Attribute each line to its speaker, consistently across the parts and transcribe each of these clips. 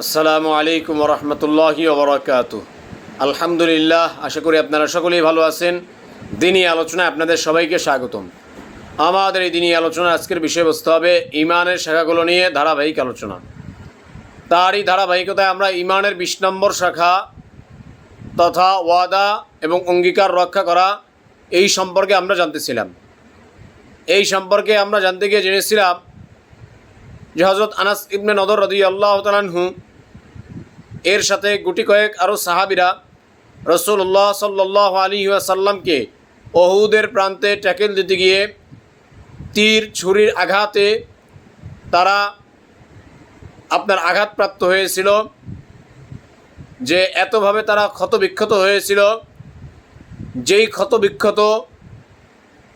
Speaker 1: আসসালামু আলাইকুম রহমতুল্লাহি ওবরাকাতুহ। আলহামদুলিল্লাহ, আশা করি আপনারা সকলেই ভালো আছেন। দিনী আলোচনায় আপনাদের সবাইকে স্বাগতম। আমাদের এই দিনী আলোচনা আজকের বিষয়বস্তু হবে ইমানের শাখাগুলো নিয়ে ধারাবাহিক আলোচনা। তারই ধারাবাহিকতায় আমরা ইমানের 20 নম্বর শাখা তথা ওয়াদা এবং অঙ্গীকার রক্ষা করা এই সম্পর্কে আমরা জানতেছিলাম। এই সম্পর্কে আমরা জানতে গিয়ে জেনেছিলাম যে হযরত আনাস ইবনে নদর রাদিয়াল্লাহু তাআলা আনহু এর সাথে গুটি কয়েক আরও সাহাবীরা রাসূলুল্লাহ সাল্লাল্লাহু আলাইহি ওয়াসাল্লামকে উহুদের প্রান্তে ট্যাকেল দিতে গিয়ে তীর ছুরির আঘাতে তারা আঘাতপ্রাপ্ত হয়েছিল, যে এতভাবে তারা ক্ষতবিক্ষত হয়েছিল যেই ক্ষতবিক্ষত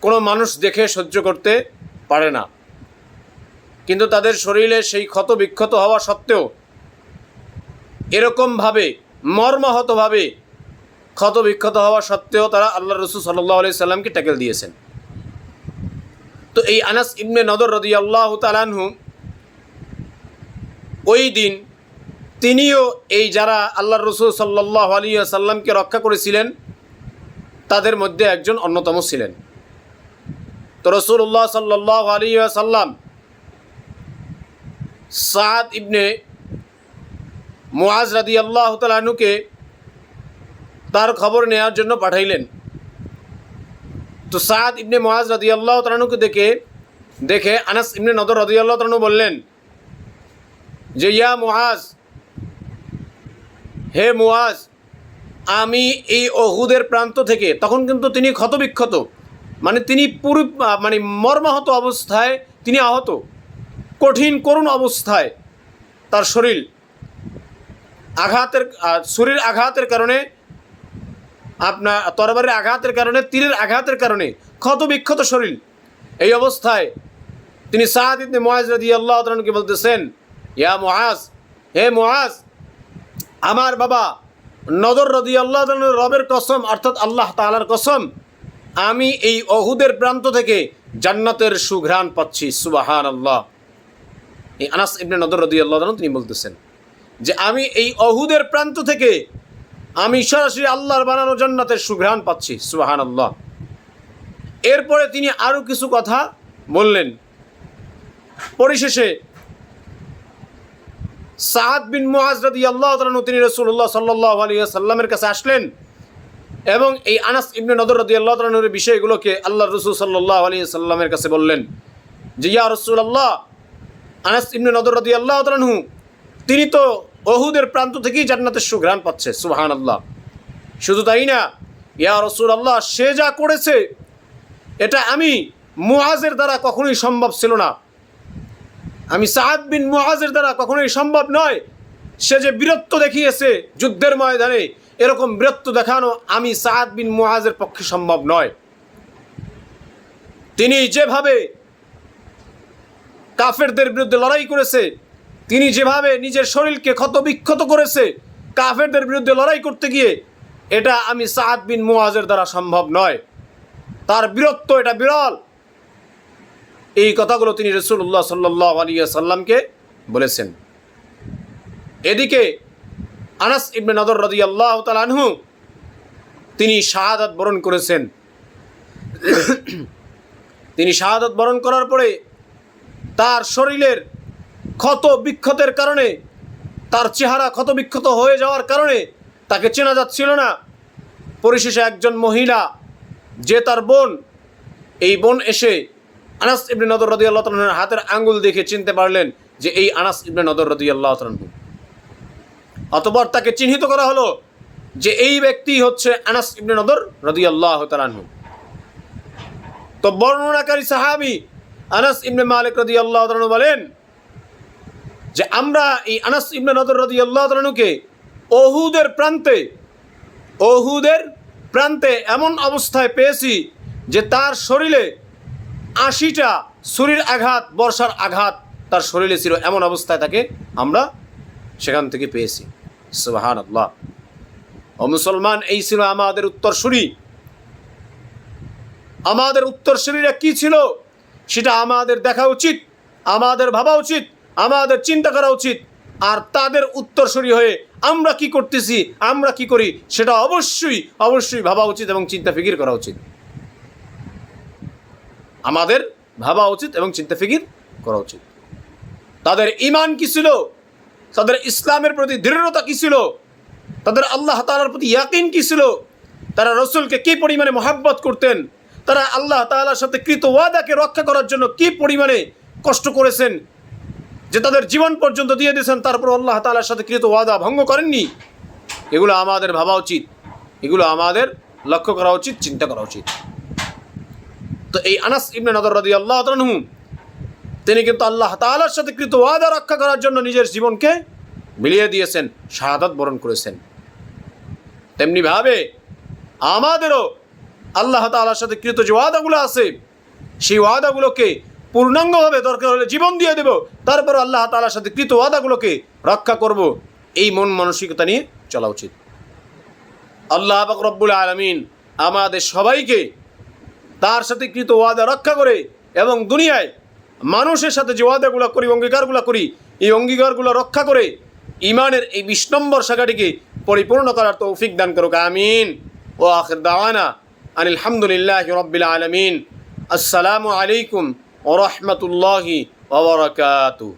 Speaker 1: কোনো মানুষ দেখে সহ্য করতে পারে না। কিন্তু তাদের শরীরে সেই ক্ষতবিক্ষত হওয়া সত্ত্বেও এরকমভাবে মর্মাহতভাবে ক্ষতবিক্ষত হওয়া সত্ত্বেও তারা আল্লাহ রসুল সাল্লাল্লাহু আলাইহি সাল্লামকে ট্যাকেল দিয়েছেন। তো এই আনাস ইবনে নদর রাদিয়াল্লাহু তাআলা আনহু ওই দিন তিনিও এই যারা আল্লাহ রসুল সাল্লাল্লাহু আলাইহি সাল্লামকে রক্ষা করেছিলেন তাদের মধ্যে একজন অন্যতম ছিলেন। তো রাসূলুল্লাহ সাল্লাল্লাহু আলাইহি সাল্লাম সাদ ইবনে মুআজ রাদিয়াল্লাহু তাআলা আনহুকে তার খবর নেওয়ার জন্য পাঠাইলেন। তো সাদ ইবনে মুআজ রাদিয়াল্লাহু তাআলা আনহুকে দেখে আনাস ইবনে নদর রাদিয়াল্লাহু তাআলা আনহু বললেন যে ইয়া মুআজ, হে মুআজ, আমি এই উহুদের প্রান্ত থেকে, তখন কিন্তু তিনি ক্ষতবিক্ষত, তিনি পুরো মর্মাহত অবস্থায় তিনি আহত, কঠিন করুণ অবস্থায় তার শরীর ছুরির আঘাতের কারণে, তরবারির আঘাতের কারণে, তীরের আঘাতের কারণে ক্ষতবিক্ষত শরীর। এই অবস্থায় তিনি সাদ ইবনে মুআজ রাদিয়াল্লাহু তাআলা আনহুকে বলতেছেন, ইয়া মুআজ, হে মুআজ, আমার বাবা নদর রাদিয়াল্লাহু তাআলা আনহুর রবের কসম, অর্থাৎ আল্লাহ তাআলার কসম, আমি এই উহুদের প্রান্ত থেকে জান্নাতের সুঘ্রাণ পাচ্ছি। সুবহানাল্লাহ। এই আনাস ইবনে নদর রাদিয়াল্লাহু তাআলা তিনি বলতেছেন যে আমি এই উহুদের প্রান্ত থেকে আমি সরাসরি আল্লাহর বানানো জান্নাতের সুঘ্রাণ পাচ্ছি। সুবহানাল্লাহ। এরপরে তিনি আরও কিছু কথা বললেন। পরিশেষে সাদ বিন মুআজ রাদিয়াল্লাহু তাআলা আনহু তিনি রাসূলুল্লাহ সাল্লাল্লাহু আলাইহি ওয়াসাল্লামের কাছে আসলেন এবং এই আনাস ইবনে নদর রাদিয়াল্লাহু তাআলা আনহুর বিষয়গুলোকে আল্লাহর রাসূল সাল্লাল্লাহু আলাইহি ওয়াসাল্লামের কাছে বললেন যে ইয়া রাসূলুল্লাহ, আনাস ইবনে নদর রাদিয়াল্লাহু তাআলা আনহু তিনি তো উহুদের প্রান্ত থেকেই জান্নাতের সুঘ্রাণ পাচ্ছে। সুবহানাল্লাহ। শুধু তাই না, ইয়া রাসূলুল্লাহ, সে যা করেছে এটা আমি মুআজের দ্বারা কখনোই সম্ভব ছিল না, আমি সাদ বিন মুআজের দ্বারা কখনোই সম্ভব নয়। সে যে বীরত্ব দেখিয়েছে যুদ্ধের ময়দানে, এরকম বীরত্ব দেখানো আমি সাদ বিন মুআজের পক্ষে সম্ভব নয়। তিনি যেভাবে কাফেরদের বিরুদ্ধে লড়াই করেছে, তিনি যেভাবে নিজের শরীরকে ক্ষতবিক্ষত করেছে কাফেরদের বিরুদ্ধে লড়াই করতে গিয়ে, এটা আমি সাদ বিন মুআজের দ্বারা সম্ভব নয়। তার বীরত্ব এটা বিরল। এই কথাগুলো তিনি রাসূলুল্লাহ সাল্লাল্লাহু আলাইহি ওয়াসাল্লামকে বলেছেন। এদিকে আনাস ইবনে নদর রাদিয়াল্লাহু তাআলা আনহু তিনি শাহাদাত বরণ করেছেন। তিনি শাহাদাত বরণ করার পরে তার শরীরের ক্ষত বিক্ষতের কারণে, তার চেহারা ক্ষত বিক্ষত হয়ে যাওয়ার কারণে তাকে চেনা যাচ্ছিল না। পরিশেষে একজন মহিলা, যে তার বোন, এই বোন এসে আনাস ইবনে নদর রাদিয়াল্লাহু তাআলার হাতের আঙ্গুল দেখে চিনতে পারলেন যে এই আনাস ইবনে নদর রাদিয়াল্লাহু তাআলা। অতঃপর তাকে চিহ্নিত করা হলো যে এই ব্যক্তি হচ্ছে আনাস ইবনে নদর রাদিয়াল্লাহু তাআলা। তো বর্ণনাকারী সাহাবী আনাস ইবনে মালিক রাদিয়াল্লাহু তাআলা বলেন যে আমরা এই আনাস ইবনে নদর রাদিয়াল্লাহু তাআলাকে উহুদের প্রান্তে এমন অবস্থায় পেয়েছি যে তার শরীরে 80টা ছুরির আঘাত, বর্ষার আঘাত তার শরীরে ছিল। এমন অবস্থায় তাকে আমরা সেখান থেকে পেয়েছি। সুবহানাল্লাহ। ও মুসলমান, এই ছিল আমাদের উত্তরসূরি। আমাদের উত্তরসূরিরা কি ছিল সেটা আমাদের দেখা উচিত, আমাদের ভাবা উচিত, আমাদের চিন্তা করা উচিত। আর তাদের উত্তরসূরি হয়ে আমরা কি করতেছি, আমরা কি করি, সেটা অবশ্যই অবশ্যই ভাবা উচিত এবং চিন্তা ফিকির করা উচিত। আমাদের ভাবা উচিত এবং চিন্তা ফিকির করা উচিত। তাদের ঈমান কি ছিল, তাদের ইসলামের প্রতি দৃঢ়তা কি ছিল, তাদের আল্লাহ তাআলার প্রতি ইয়াকিন কি ছিল, তারা রসুলকে কি পরিমাণে মহাব্বত করতেন, তারা আল্লাহ তাআলার সাথে কৃত ওয়াদাকে রক্ষা করার জন্য কি পরিমাণে কষ্ট করেছেন, যে তাদের জীবন পর্যন্ত দিয়ে দিয়েছেন, তারপর আল্লাহ তাআলার সাথে কৃত ওয়াদা ভঙ্গ করেননি। এগুলো আমাদের ভাবা উচিত, এগুলো আমাদের লক্ষ্য করা উচিত, চিন্তা করা উচিত। তো এই আনাস ইবনে নদর রাদিয়াল্লাহু তাআলা আনহু তিনি কিন্তু আল্লাহ তাআলার সাথে কৃত ওয়াদা রক্ষা করার জন্য নিজের জীবনকে বিলিয়ে দিয়েছেন, শাহাদাত বরণ করেছেন। তেমনিভাবে আমাদেরও আল্লাহ তাআলার সাথে কৃত যে ওয়াদাগুলো আছে, সেই ওয়াদাগুলোকে পূর্ণাঙ্গভাবে দরকার হলে জীবন দিয়ে দেব, তারপর আল্লাহ তাআলার সাথে কৃত ওয়াদাগুলোকে রক্ষা করব, এই মন মানসিকতা নিয়ে চলা উচিত। আল্লাহ পাক রব্বুল আলামিন আমাদের সবাইকে তার সাথে কৃত ওয়াদা রক্ষা করে এবং দুনিয়ায় মানুষের সাথে যে ওয়াদাগুলো করি, অঙ্গীকারগুলো করি, এই অঙ্গীকারগুলো রক্ষা করে ঈমানের এই 20 নম্বর শাখাটিকে পরিপূর্ণ করার তৌফিক দান করুক, আমিন। ও আখির দাওয়ানা আনিল হামদুলিল্লাহি রাব্বিল আলামিন। আসসালামু আলাইকুম ওয়া রাহমাতুল্লাহি ওয়া বারাকাতুহু।